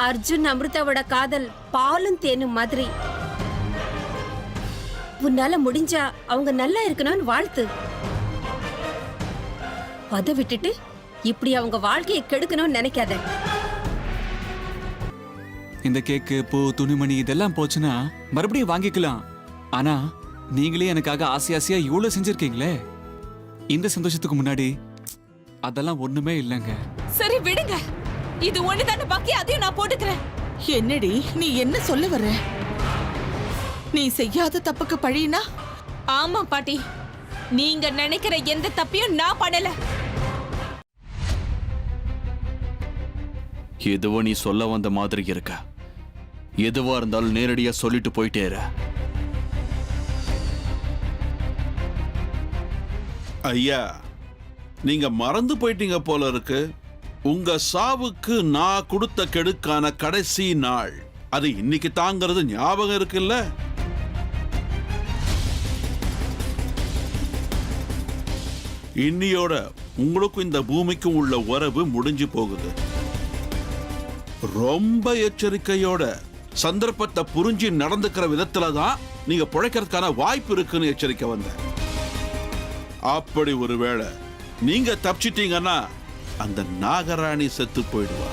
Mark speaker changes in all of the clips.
Speaker 1: அர்ஜுன் அமிர்தாவோட காதல் பாலும் தேனும் மாதிரி. உன்னால முடிஞ்சா அவங்க நல்லா இருக்கணும்னு வாழ்த்து. அதை விட்டுட்டு இப்படி அவங்க வாழ்க்கையை கெடுக்கணும்னு நினைக்காத.
Speaker 2: இந்த கேக்கு, பூ, துணிமணி இதெல்லாம் போச்சுன்னா மறுபடியும் வாங்கிக்கலாம். ஆனா நீங்களே எனக்காக ஆசையா இவ்வளவு செஞ்சிருக்கீங்களே, இந்த சந்தோஷத்துக்கு முன்னாடி அதெல்லாம் ஒண்ணுமே இல்லைங்க.
Speaker 3: சரி விடுங்க, இது ஒண்ணுதானே பாக்கி, அதையும் நான் போட்டுக்கிறேன்.
Speaker 4: என்னடி நீ என்ன சொல்ல வர? நீ செய்யாத தப்புக்கு பழினா?
Speaker 3: ஆமா பாட்டி, நீங்க நினைக்கிற எந்த தப்பையும் நான் பண்ணல.
Speaker 5: எதுவோ நீ சொல்ல வந்த மாதிரி இருக்க. எதுவா இருந்தாலும் நேரடியா சொல்லிட்டு போயிட்டே இரு.
Speaker 6: ஐயா, நீங்க மறந்து போயிட்டீங்க போல இருக்கு. உங்க சாவுக்கு நான் கொடுத்த கெடுக்கான கடைசி நாள் அது இன்னைக்கு தாங்கிறது ஞாபகம் இருக்குல்ல? இன்னியோட உங்களுக்கும் இந்த பூமிக்கும் உள்ள உறவு முடிஞ்சு போகுது. ரொம்ப எச்சரிக்கையோட சந்தர்ப்பத்தை புரிஞ்சு நடந்துக்கிற விதத்துல தான் நீங்க பிழைக்கிறதுக்கான வாய்ப்பு இருக்குன்னு எச்சரிக்கை வந்தேன். அப்படி ஒருவேளை நீங்க தப்பிச்சிட்டீங்கன்னா அந்த நாகராணி செத்து போயிடுவா.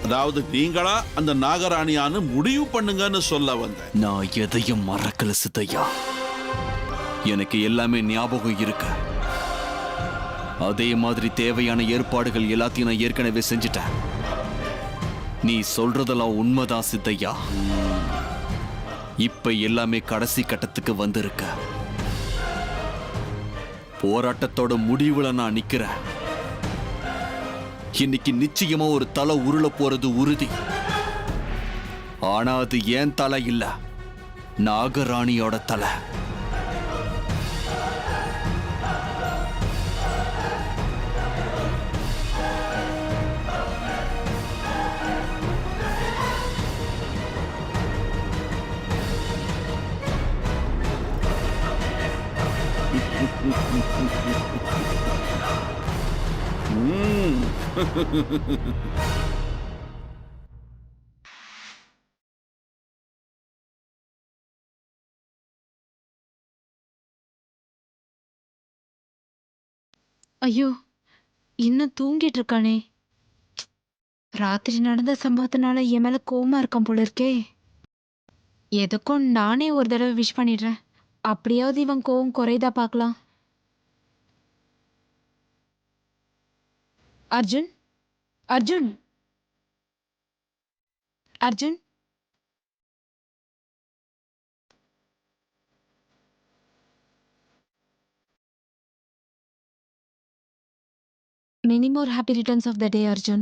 Speaker 6: அதாவது நீங்களா அந்த நாகராணியான்னு முடிவு பண்ணுங்கன்னு சொல்ல வந்தேன்.
Speaker 5: நான் எதையும் மறக்கல சித்தையா. எனக்கு எல்லாமே ஞாபகம் இருக்கு. அதே மாதிரி தேவையான ஏற்பாடுகள் எல்லாத்தையும் நான் ஏற்கனவே செஞ்சுட்டேன். நீ சொல்றதெல்லாம் உண்மைதான் சித்தையா. இப்ப எல்லாமே கடைசி கட்டத்துக்கு வந்திருக்க. போராட்டத்தோட முடிவுல நான் நிக்கிறேன். இன்னைக்கு நிச்சயமா ஒரு தலை உருள போறது உறுதி. ஆனா அது ஏன் தலை இல்ல, நாகராணியோட தலை.
Speaker 7: ஐயோ, இன்னும் தூங்கிட்டு இருக்கானே. ராத்திரி நடந்த சம்பவத்தினால என் மேல கோவமா இருக்கான் போல இருக்கே. எதுக்கும் நானே ஒரு தடவை விஷ் பண்ணிடுறேன். அப்படியாவது இவன் கோவம் குறைதா பார்க்கலாம். Arjun, Arjun, Arjun. Many more happy returns of the day, Arjun.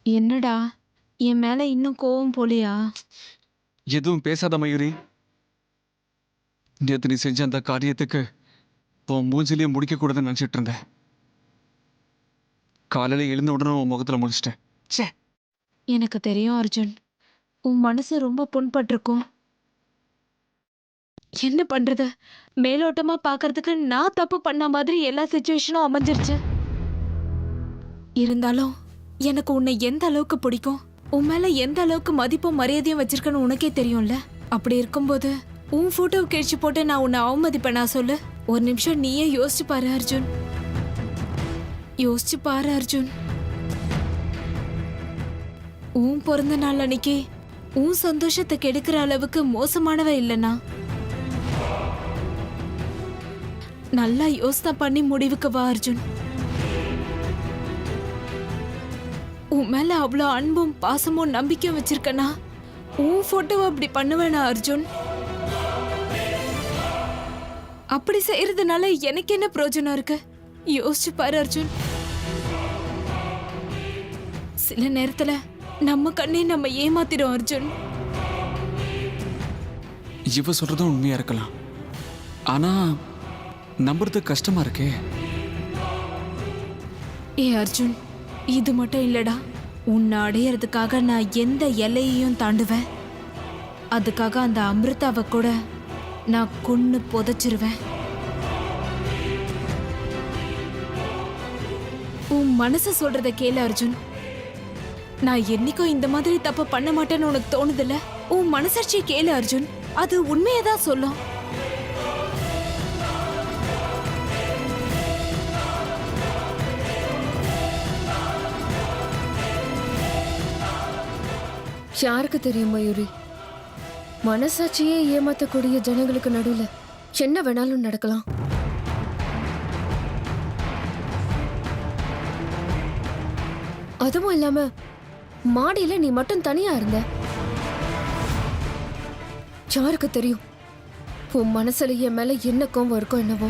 Speaker 7: என்னடா, என் மேல இன்னும் கோவம் போலியா?
Speaker 2: எதுவும் பேசாத மயூரி. நேத்து நீ செஞ்ச அந்த காரியத்துக்கு உன் மூஞ்சிலேயே முடிக்க கூடாதுன்னு நினைச்சிட்டு இருந்தேன். காலையில எழுந்த உடனே உன் முகத்துல முடிச்சிட்டேன். ச்சே.
Speaker 7: எனக்கு தெரியும் அர்ஜுன், உன் மனசு ரொம்ப புண்பட்டிருக்கும். என்ன பண்றது, மேலோட்டமா பாக்குறதுக்கு நான் தப்பு பண்ண மாதிரி எல்லா சிச்சுவேஷனும் அமைஞ்சிருச்சு. இருந்தாலும் எனக்கு உன்னை எந்த அளவுக்கு பிடிக்கும், உன் மேல எந்த அளவுக்கு மதிப்பும் மரியாதையும் வச்சிருக்கன்னு உனக்கே தெரியும்ல. அப்படி இருக்கும்போது உன் போட்டோவை கிழிச்சு போட்டு நான் உன்னை அவமதிப்பேனா சொல்லு? ஒரு நிமிஷம் நீயே யோசிச்சு பாரு அர்ஜுன். யோசிச்சு பாரு அர்ஜுன். உன் பிறந்த நாள் அன்னைக்கு உன் சந்தோஷத்தை கெடுக்கிற அளவுக்கு மோசமானவ இல்லைனா? நல்லா யோசனை பண்ணி முடிவுக்கு வா அர்ஜுன். உன் மேல அவ்வளோ அன்பும் பாசமும் நம்பிக்கையும் வச்சிருக்கனா உன் போட்டோவை அப்படி பண்ணுவேனா அர்ஜுன்? அப்படி செய்யறதுனால எனக்கு என்ன பிரயோஜனம் இருக்கு? யோசிச்சு பாரு அர்ஜுன். சில நேரத்துல நம்ம கண்ணே நம்ம ஏமாத்திடும் அர்ஜுன்.
Speaker 2: இவ சொல்றதும் உண்மையா இருக்கலாம். ஆனா நம்புறது கஷ்டமா இருக்கே.
Speaker 7: ஏ அர்ஜுன், இது மட்டும் இல்லடா, உன்னை அடையறதுக்காக நான் எந்த எல்லையையும் தாண்டுவேன். அதுக்காக அந்த அமிர்தாவை கூட நான் கொன்னு புதைச்சிருவேன். உன் மனசு சொல்றத கேளு அர்ஜுன். நான் என்னைக்கும் இந்த மாதிரி தப்பு பண்ண மாட்டேன்னு உனக்கு தோணுதில்ல? உன் மனசாட்சியை கேளு அர்ஜுன், அது உண்மையதான் சொல்லும்.
Speaker 8: யாருக்கு தெரியும் மயூரி, மனசாட்சியே ஏமாத்தக்கூடிய ஜனங்களுக்கு நடுவுல என்ன வேணாலும் நடக்கலாம். அதுவும் இல்லாம மாடியில நீ மட்டும் தனியா இருந்த. யாருக்கு தெரியும் உன் மனசுல என் மேல என்ன கோவம் இருக்கும் என்னவோ.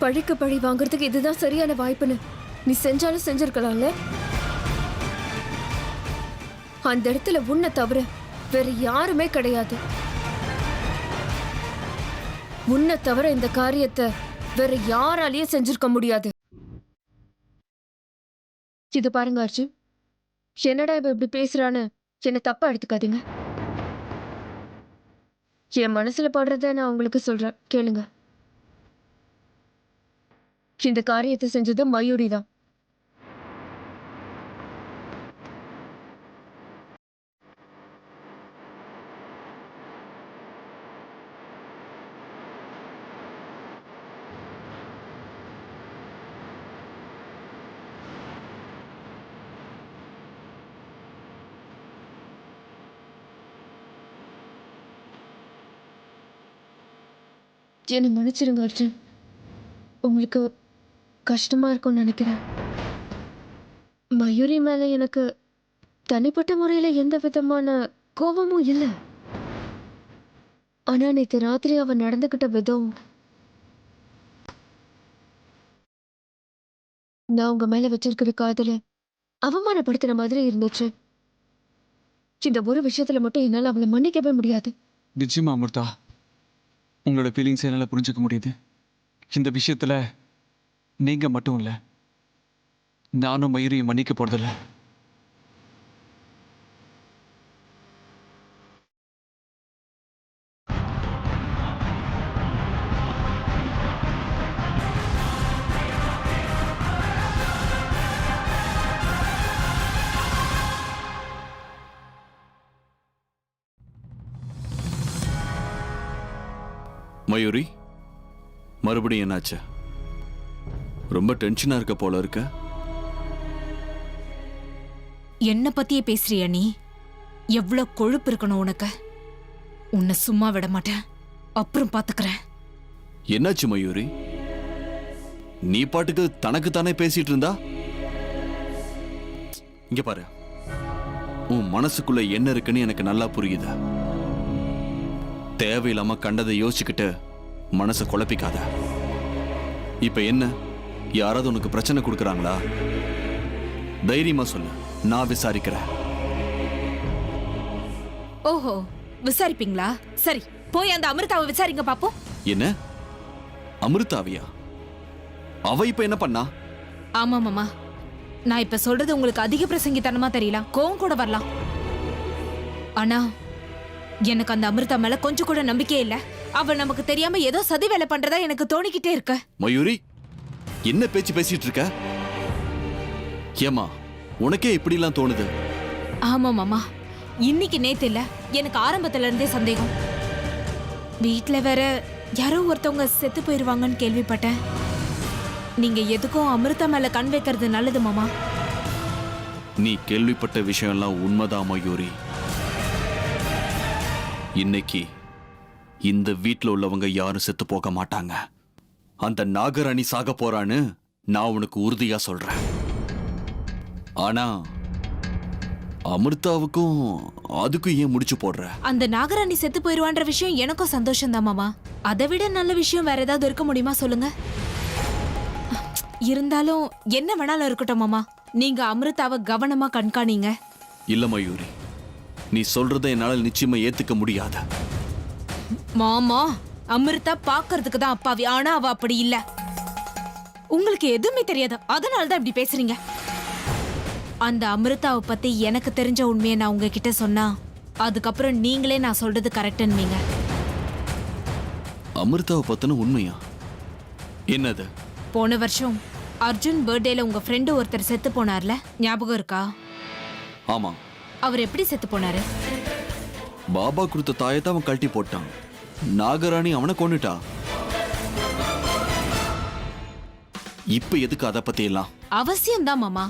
Speaker 8: பழிக்கு பழி வாங்குறதுக்கு இதுதான் சரியான வாய்ப்புன்னு நீ செஞ்சாலும் செஞ்சிருக்கலாம்ல. அந்த இடத்துல உன்னை தவிர வேற யாருமே கிடையாது. உன்னை தவிர இந்த காரியத்தை வேற யாராலையும் செஞ்சிருக்க முடியாது. இது பாருங்க அர்ஜுன், என்னடா இவ இப்படி பேசுறான்னு என்ன தப்பா எடுத்துக்காதீங்க. என் மனசுல படுறத நான் உங்களுக்கு சொல்றேன், கேளுங்க. இந்த காரியத்தை செஞ்சது மயூரி தான். என்னை மன்னிச்சிருங்க அர்ஜுன், உங்களுக்கு கஷ்டமா இருக்கும்னு நினைக்கிறேன். மயூரி மேல எனக்கு தனிப்பட்ட முறையில எந்த விதமான கோபமும் இல்லை. ஆனா நேற்று ராத்திரி அவ நடந்துகிட்ட விதம் நான் உங்க மேல வச்சிருக்கிற காதல அவமானப்படுத்துற மாதிரி இருந்துச்சு. இந்த ஒரு விஷயத்துல மட்டும் என்னால அவளை மன்னிக்கவே முடியாது.
Speaker 2: நிச்சயமா அமிர்தா, உங்களோட ஃபீலிங்ஸ் என்னால் புரிஞ்சுக்க முடியுது. இந்த விஷயத்தில் நீங்கள் மட்டும் இல்லை, நானும் மயூரியை மன்னிக்க போகிறதில்ல.
Speaker 5: மயூரி, மறுபடியும் என்னாச்சு? ரொம்ப டென்ஷனா இருக்க போல இருக்க.
Speaker 3: என்ன பத்தியே பேசுறியா நீ? எவ்வளவு கொழுப்பு இருக்கணும் உனக்கு? உன்னை சும்மா விட மாட்டேன், அப்புறம் பாத்துக்கிறேன்.
Speaker 5: என்னாச்சு மயூரி? நீ பாட்டுக்கு தனக்கு தானே பேசிட்டு இருந்தா? இங்க பாரு, உன் மனசுக்குள்ள என்ன இருக்குன்னு எனக்கு நல்லா புரியுது. தேவையில்லாம கண்டதை யோசிச்சுக்கிட்டு மனசை குழப்பிக்காத. இப்ப என்ன, யாராவது உனக்கு பிரச்சனை கொடுக்கறாங்களா? தைரியமா சொல்லு, நான் விசாரிக்கிறேன்.
Speaker 3: ஓஹோ, விசாரிப்பீங்களா? சரி, போய் அந்த அமிர்தாவை விசாரிங்க பாப்போம்.
Speaker 5: என்ன, அமிர்தாவியா? அவ இப்ப என்ன பண்ணா?
Speaker 3: ஆமா மாமா, நான் இப்ப சொல்றது உங்களுக்கு அதிக பிரசங்கித்தனமா தெரியலாம், கோவம் கூட வரலாம். ஆனா எனக்கு அந்த அமிர்தா மேல கொஞ்சம் கூட நம்பிக்கையே இல்ல. அவ நமக்கு தெரியாம ஏதோ சதி வேலை பண்றதா எனக்கு தோணிக்கிட்டே இருக்க.
Speaker 5: மயூரி, என்ன பேச்சு பேசிட்டு இருக்க? ஏமா, உனக்கே இப்படி எல்லாம் தோணுது?
Speaker 3: ஆமா மாமா, இன்னைக்கு நேத்து இல்ல, எனக்கு ஆரம்பத்துல இருந்தே சந்தேகம். வீட்ல வேற யாரோ ஒருத்தவங்க செத்து போயிருவாங்கன்னு கேள்விப்பட்டேன். நீங்க எதுக்கும் அமிர்தா மேல கண் வைக்கிறது நல்லது மாமா.
Speaker 5: நீ கேள்விப்பட்ட விஷயம் எல்லாம் உண்மைதான் மயூரி. இன்னைக்கு இந்த வீட்டில் உள்ளவங்க யாரும் செத்து போக மாட்டாங்க. அந்த நாகராணி சாக போறான்னு நான் உனக்கு உறுதியா சொல்றேன். ஆனா அமிர்தாவுக்கும் அதுக்கும் ஏன் முடிச்சு போடுற?
Speaker 3: அந்த நாகராணி செத்து போயிருவான்ற விஷயம் எனக்கும் சந்தோஷம் தான் மாமா. அதை விட நல்ல விஷயம் வேற ஏதாவது இருக்க முடியுமா சொல்லுங்க? இருந்தாலும் என்ன வேணாலும் இருக்கட்டும் மாமா, நீங்க அமிர்தாவை கவனமா கண்காணிங்க.
Speaker 5: இல்ல மயூரி, நீ சொல்றதை என்னால நிச்சயமா ஏத்துக்க முடியாது.
Speaker 3: மாமா, அமிர்தா பாக்குறதுக்கு தான் அப்பாவி, ஆனா அவ அப்படி இல்ல. உங்களுக்கு எதுவுமே தெரியாது, அதனாலதான் இப்படி பேசுறீங்க. அந்த அமிர்தாவை பத்தி எனக்கு தெரிஞ்ச உண்மையை நான் உங்ககிட்ட சொன்னா அதுக்கப்புறம் நீங்களே நான் சொல்றது கரெக்டுன்னீங்க.
Speaker 5: அமிர்தாவை பத்தின உண்மையா? என்னது?
Speaker 3: போன வருஷம் அர்ஜுன் பர்த்டேல உங்க ஃப்ரெண்டு ஒருத்தர் செத்து போனார்ல, ஞாபகம் இருக்கா?
Speaker 5: ஆமா.
Speaker 3: அவர் எப்படி செத்து போனாரு?
Speaker 5: பாபா கொடுத்த தாயத்தை அவன் கழட்டி போட்டான். நாகராணி அவனை கொன்னுட்டா. இப்ப எதுக்கு அத பத்தி எல்லாம்?
Speaker 3: அவசியம் தான் மாமா.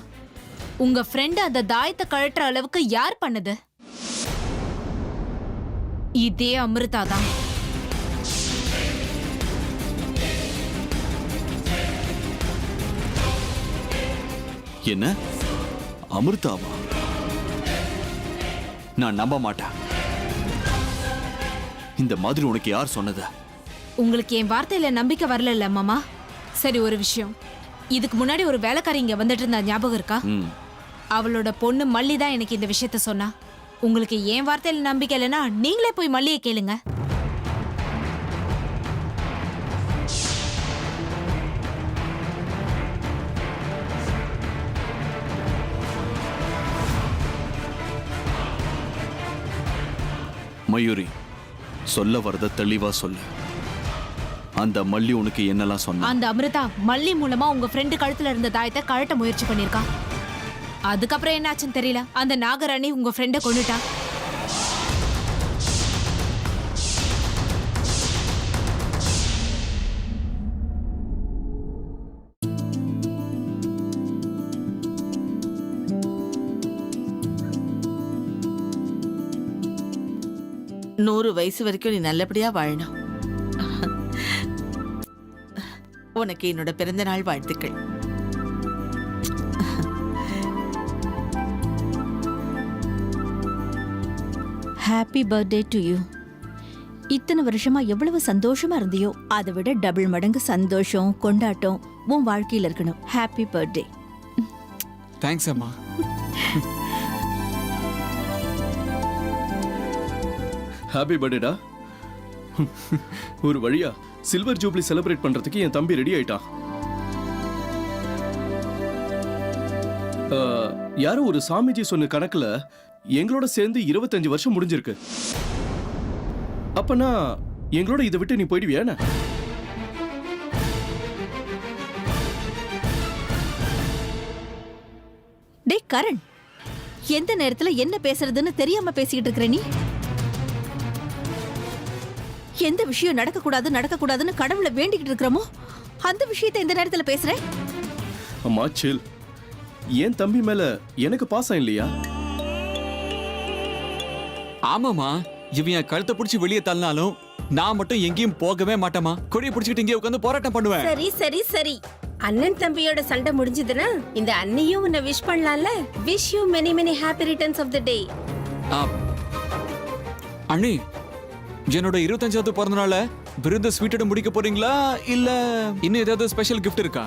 Speaker 3: உங்க ஃப்ரெண்ட் அந்த தாயத்தை கழட்டுற அளவுக்கு யார் பண்ணது? இதே அமிர்தா தான்.
Speaker 5: என்ன? அமிர்தாவா? நான் நம்ப மாட்டேன். இந்த மாதிரி உனக்கு யார் சொன்னது?
Speaker 3: உங்களுக்கு என் வார்த்தையில நம்பிக்கை வரல மாமா. சரி, ஒரு விஷயம். இதுக்கு முன்னாடி ஒரு வேலைக்காரி இங்க வந்துட்டு இருந்தா, ஞாபகம் இருக்கா? அவளோட பொண்ணு மல்லி தான் எனக்கு இந்த விஷயத்த சொன்னா. உங்களுக்கு என் வார்த்தையில நம்பிக்கை இல்லைன்னா நீங்களே போய் மல்லியை கேளுங்க.
Speaker 5: மயூரி, சொல்ல வரத தெளிவா சொல்லு. அந்த மல்லி உனக்கு என்னெல்லாம் சொன்னா?
Speaker 3: அந்த அமிர்தா மல்லி மூலமா உங்க ஃப்ரெண்டு கழுத்துல இருந்த தாயத்தை கழட்ட முயற்சி பண்ணிருக்கா. அதுக்கப்புறம் என்னாச்சுன்னு தெரியல, அந்த நாகராணி உங்க ஃப்ரெண்ட கொன்னுட்டா.
Speaker 4: நூறு வயசு வரைக்கும் நீ நல்லபடியா வாழணும். உனக்கு என்னோட பிறந்த நாள் வாழ்த்துக்கள்.
Speaker 9: Happy birthday to you. இத்தனை வருஷமா எவ்வளவு சந்தோஷமா இருந்தியோ அதை விட டபுள் மடங்கு சந்தோஷம் கொண்டாட்டம் உன் வாழ்க்கையில இருக்கணும். Happy birthday.
Speaker 2: தேங்க்ஸ் அம்மா.
Speaker 10: ஹாப்பி பர்த்டேடா. ஒரு வழியா சில்வர் ஜூப்ளி செலிப்ரேட் பண்றதுக்கு என் தம்பி ரெடி ஆயிட்டான். யாரோ ஒரு சாமிஜி சொன்ன கணக்குல எங்களோட சேர்ந்து 25 வருஷம் முடிஞ்சிருக்கு. அப்பனா எங்களோட இதை விட்டு நீ போயிடுவியா?
Speaker 9: டே கரண், எந்த நேரத்துல என்ன பேசுறதுன்னு தெரியாம பேசிக்கிட்டு இருக்கிற நீ? எந்த விஷயம் நடக்கக்கூடாதுன்னு கடவுளை வேண்டிக்கிட்டு இருக்கிறோமோ அந்த விஷயத்தை இந்த நேரத்துல பேசுற?
Speaker 10: அம்மா சில். என் தம்பி மேல எனக்கு பாசம் இல்லையா?
Speaker 2: ஆமாமா, இவன் என் கழுத்தை பிடிச்சி வெளியே தள்ளினாலும் நான் மட்டும் எங்கேயும் போகவே மாட்டேமா. கொடியை பிடிச்சிட்டு இங்கே உட்காந்து போராட்டம் பண்ணுவேன்.
Speaker 1: சரி சரி சரி, அண்ணன் தம்பியோட சண்டை முடிஞ்சதுன்னா இந்த அண்ணியும் உன்னை விஷ் பண்ணலாம்ல. Wish you many many happy returns of the day.
Speaker 2: அண்ணி, என்னோட 25வது பிறந்த நாள விருந்த ஸ்வீட்டோட முடிக்க போறீங்களா இல்ல இன்னும் ஏதாவது ஸ்பெஷல் கிஃப்ட் இருக்கா?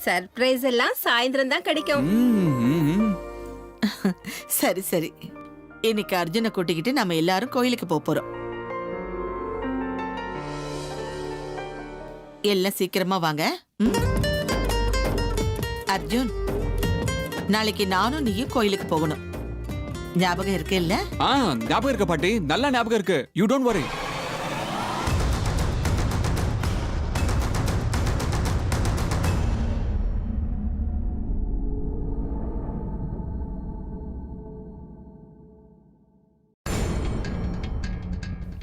Speaker 1: சர்ப்ரைஸ் எல்லாம் சாயந்தரம் தான் கிடைக்கும்.
Speaker 4: சரி சரி, இன்னைக்கு அர்ஜுனை கூட்டிக்கிட்டு நம்ம எல்லாரும் கோயிலுக்கு போறோம். எல்லாம் சீக்கிரமா வாங்க. அர்ஜுன், நாளைக்கு நானும் நீயும் கோயிலுக்கு போகணும். ஞாபகம் இருக்கு இல்ல?
Speaker 2: ஞாபகம் இருக்கு பாட்டி, நல்லா ஞாபகம் இருக்கு. You don't worry.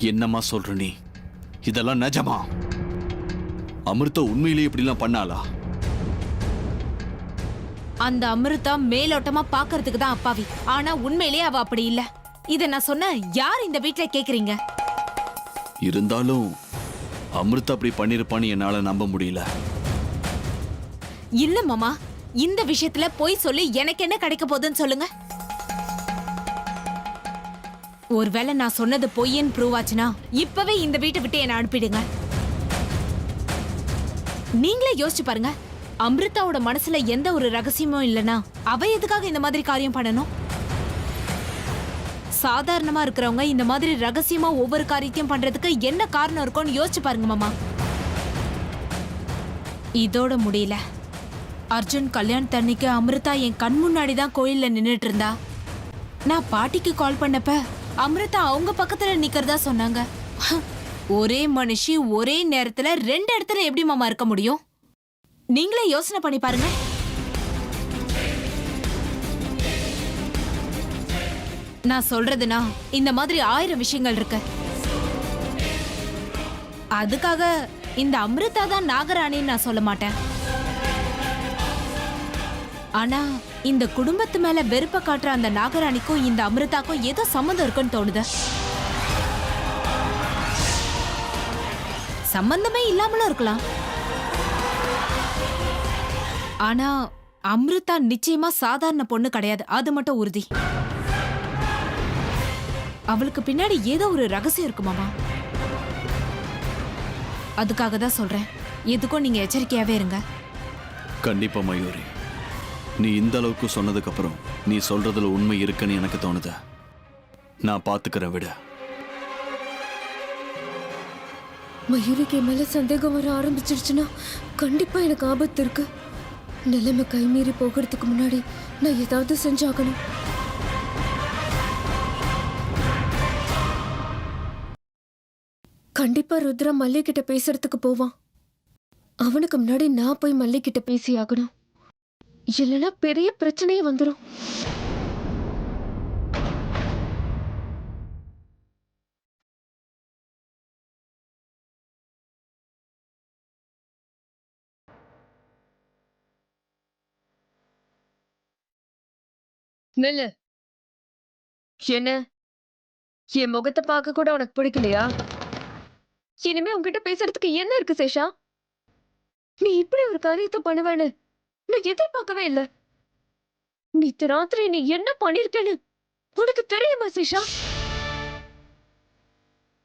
Speaker 5: என்னம்மா சொல்ற நீ? இதெல்லாம் நிஜமா? அமிர்தா உண்மையிலேயே இப்படிலாம் பண்ணாளா?
Speaker 3: அந்த அமிர்தா மேலோட்டமா பாக்குறதுக்கு தான் அப்பாவி, ஆனா உண்மையிலேயே அவ அப்படி இல்ல. இத நான் சொன்ன யார் இந்த வீட்ல கேக்குறீங்க?
Speaker 5: இருந்தாலும் அமிர்தா அப்படி பண்ணிருப்பான்னு என்னால நம்ப முடியல.
Speaker 3: இல்ல மாமா, இந்த விஷயத்துல போய் சொல்லி எனக்கு என்ன கிடைக்க போகுதுன்னு சொல்லுங்க. ஒருவேளை நான் சொன்னது பொய்யன்னு ப்ரூவ் ஆச்சுன்னா இப்பவே இந்த வீட்டை விட்டு என்ன அனுப்பிடுங்க. நீங்களே யோசிச்சு பாருங்க, அமிர்தாவோட மனசுல எந்த ஒரு ரகசியமும் இல்லனா அவ எதுக்காக இந்த மாதிரி காரியம் பண்ணணும்? சாதாரணமா இருக்கிறவங்க இந்த மாதிரி ரகசியமா ஒவ்வொரு காரியத்தையும் பண்றதுக்கு என்ன காரணம் இருக்கும்னு யோசிச்சு பாருங்க மாமா. இதோட முடியல. அர்ஜுன் கல்யாணத்தன்னைக்கு அமிர்தா என் கண் முன்னாடி தான் கோயில்ல நின்னுட்டு இருந்தா. நான் பாட்டிக்கு கால் பண்ணப்ப அமிர்தா அவங்க பக்கத்துல நிக்கிறதா சொன்னாங்க. ஒரே மனுஷி ஒரே நேரத்துல 2 இடத்துல எப்படி மாமா இருக்க முடியும்? நீங்களே யோசனை பண்ணி பாருங்க. நான் சொல்றதுனா இந்த மாதிரி 1000 விஷயங்கள் இருக்கு. அதுக்காக இந்த அமிர்தா தான் நாகராணின்னு நான் சொல்ல மாட்டேன். ஆனா இந்த குடும்பத்து மேல வெறுப்ப காட்டுற அந்த நாகராணிக்கும் இந்த அமிர்தாக்கும் ஏதோ சம்மந்தம் இருக்குன்னு தோணுது. சம்பந்தமே இல்லாமலும் இருக்கலாம். ஆனா அமிர்தா நிச்சயமா சாதாரண பொண்ணு கிடையாது, அது மட்டும் உறுதி. அவளுக்கு பின்னாடி ஏதோ ஒரு ரகசியம் இருக்கு மாமா. அதுக்காக தான் சொல்றேன், எதுக்கும் நீங்க எச்சரிக்கையாவே இருங்க.
Speaker 5: கண்டிப்பா மயூரி, நீ இந்த அளவுக்கு சொன்னதுக்கு அப்புறம் நீ சொல்றதுல உண்மை இருக்குன்னு எனக்கு தோணுது. நான் பாத்துக்கிறேன் விட.
Speaker 8: மயூரிக்கு என் மேல சந்தேகம் வர ஆரம்பிச்சிருச்சுன்னா கண்டிப்பா எனக்கு ஆபத்து இருக்கு. நிலைமை கைமீறி போகிறதுக்கு முன்னாடி நான் ஏதாவது செஞ்சாகணும். கண்டிப்பா ருத்ரா மல்லி கிட்ட பேசுறதுக்கு போவான். அவனுக்கு முன்னாடி நான் போய் மல்லி கிட்ட பேசி ஆகணும், இல்லைன்னா பெரிய பிரச்சனையே வந்துடும். நில்லு. என்ன, என் முகத்தை பார்க்க கூட உனக்கு பிடிக்கலையா? இனிமே உன்கிட்ட பேசுறதுக்கு என்ன இருக்கு சேஷா? நீ இப்படி ஒரு காரியத்தை பண்ணுவேன்னு நான் எதிர்பார்க்கவே இல்லை. நேத்து ராத்திரி நீ என்ன பண்ணிருக்கேன்னு உனக்கு தெரியுமா சேஷா?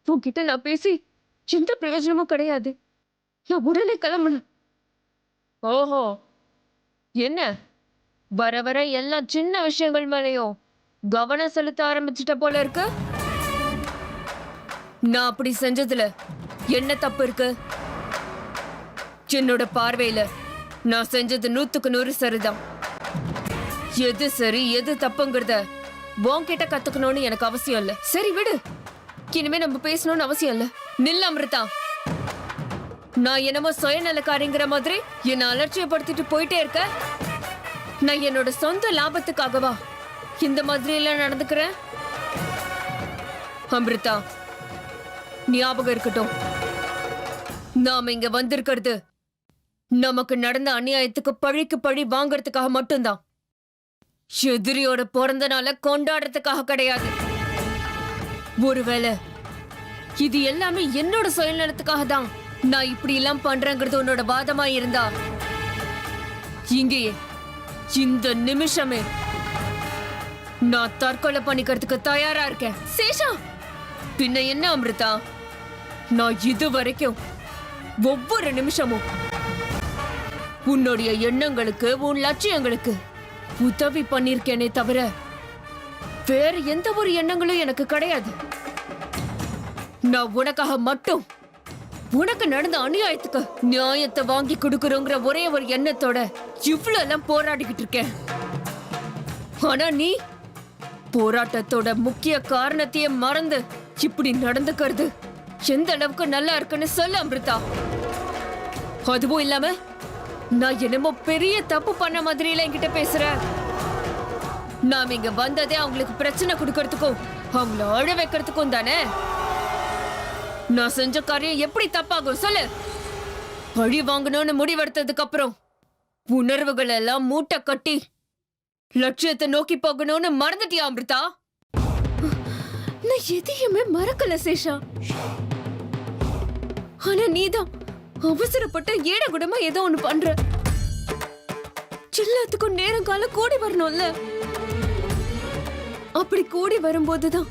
Speaker 8: உன்கிட்ட நான் பேசி எந்த பிரயோஜனமும் கிடையாது. நான் உடனே கிளம்பணும். ஓஹோ, என்ன வர வர எல்லாம் சின்ன விஷயங்கள் மேலேயும் கவனம் செலுத்த ஆரம்பிச்சிட்ட போல இருக்கு. நான் அப்படி செஞ்சதுல என்ன தப்பு இருக்கு? என்னோட பார்வையில நான் செஞ்சது 100க்கு 100 சரிதான். எது சரி எது தப்புங்கிறத உன்கிட்ட கத்துக்கணும்னு எனக்கு அவசியம் இல்ல. சரி விடு, இனிமே நம்ம பேசணும்னு அவசியம் இல்ல. நில்ல அமிர்தா. நான் என்னமோ சுயநலக்காரிங்கிற மாதிரி என்னை அலட்சியப்படுத்திட்டு போயிட்டே இருக்க. நான் என்னோட சொந்த லாபத்துக்காகவா இந்த மாதிரி எல்லாம் நடந்துக்கிறேன்? அமிர்தா, ஞாபகம் இருக்கட்டும், நாம இங்க வந்திருக்கிறது நமக்கு நடந்த அநியாயத்துக்கு பழிக்கு பழி வாங்கறதுக்காக மட்டும்தான். எதிரியோட பிறந்த நாள கொண்டாடுறதுக்காக கிடையாது. ஒருவேளை இது எல்லாமே என்னோட சுயநலத்துக்காக தான் நான் இப்படி எல்லாம் பண்றேங்கிறது உன்னோட வாதமா இருந்தா, இங்கேயே இந்த நிமிஷமே நான் தற்கொலை பண்ணிக்கிறதுக்கு தயாரா இருக்கேன். சேஷா, பின்ன என்ன அமிர்தா, நான் இது வரைக்கும் ஒவ்வொரு நிமிஷமும் உன்னுடைய எண்ணங்களுக்கு உன் லட்சியங்களுக்கு உதவி பண்ணிருக்கேனே தவிர வேற எந்த ஒரு எண்ணங்களும் எனக்கு கிடையாது. நான் உனக்காக மட்டும் உனக்கு நடந்த அநியாயத்துக்கு நியாயத்தை வாங்கி கொடுக்கறோங்கிற ஒரே ஒரு எண்ணத்தோட இவ்வளவு எல்லாம் போராடிக்கிட்டு இருக்கேன். ஆனா நீ போராட்டத்தோட முக்கிய காரணத்தையே மறந்து இப்படி நடந்துக்கிறது எந்த அளவுக்கு நல்லா இருக்குன்னு சொல்ல அமிர்தா. அதுவும் இல்லாம நான் என்னமோ பெரிய தப்பு பண்ண மாதிரில என்கிட்ட பேசுற. நாம இங்க வந்ததே அவங்களுக்கு பிரச்சனை கொடுக்கறதுக்கும் அவங்கள அழ வைக்கிறதுக்கும் தானே. நான் செஞ்ச காரியம் எப்படி தப்பாகும் சொல்லு? பழி வாங்கணும்னு முடிவெடுத்ததுக்கு அப்புறம் உணர்வுகள் எல்லாம் மூட்டை கட்டி லட்சியத்தை நோக்கி போகணும்னு மறந்துட்டியா அமிர்தா? நான் எதையுமே மறக்கல சேஷா. ஆனா நீதான் அவசரப்பட்ட ஏடகுடமா ஏதோ ஒண்ணு பண்ற. எல்லாத்துக்கும் நேரம் காலம் கூடி வரணும்ல. அப்படி கூடி வரும்போதுதான்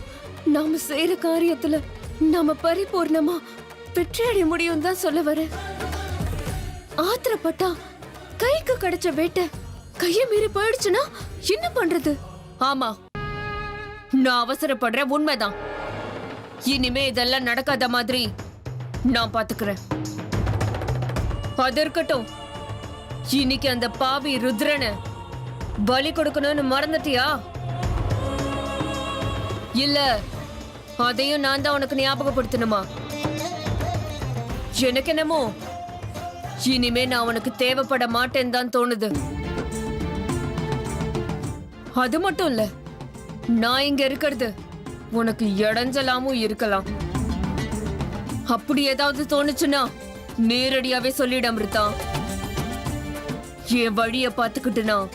Speaker 8: நாம செய்யற காரியத்துல நாம பரிபூர்ணமா வெற்றி அடைய முடியும் தான் சொல்ல வர. ஆத்திரப்பட்டா கைக்கு கிடைச்ச வேட்டை கைய மீறி போயிடுச்சுன்னா என்ன பண்றது? ஆமா, நான் அவசரப்படுற உண்மைதான். இனிமே இதெல்லாம் நடக்காத மாதிரி நான் பாத்துக்கிறேன். அது இருக்கட்டும், இன்னைக்கு அந்த பாவி ருத்ரனை பலி கொடுக்கணும்னு மறந்துட்டியா? இல்ல அதையும் நான் தான் உனக்கு ஞாபகப்படுத்தணுமா? எனக்கு என்னமோ இனிமே நான் உனக்கு தேவைப்பட மாட்டேன்னு தான் தோணுது. அது மட்டும் இல்ல, நான் இங்க இருக்கிறது உனக்கு இடைஞ்சலாமும் இருக்கலாம். அப்படி ஏதாவது தோணுச்சுன்னா நேரடியாவே சொல்லிட அமிர்தா. என் வழிய பாத்துக்கிட்டு நான்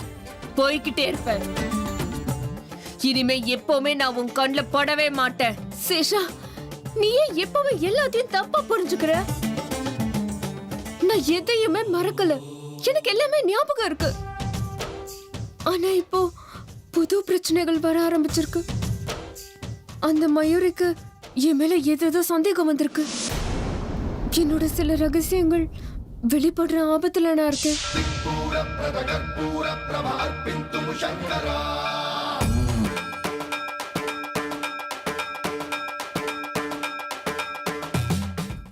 Speaker 8: போய்கிட்டே இருப்பேன். இனிமே எப்பவுமே நான் உன் கண்ணுல படவே மாட்டேன். சேஷா, நீ ஏன் எப்பவுமே எல்லாத்தையும் தப்பா புரிஞ்சுக்கிற? நான் எதையுமே மறக்கல, எனக்கு எல்லாமே ஞாபகம் இருக்கு. ஆனா இப்போ புது பிரச்சனைகள் வர ஆரம்பிச்சிருக்கு. அந்த மயூரிக்கு என் மேல ஏதேதோ சந்தேகம் வந்திருக்கு. என்னோட சில ரகசியங்கள் வெளிப்படுற ஆபத்துல நான் இருக்கேன்.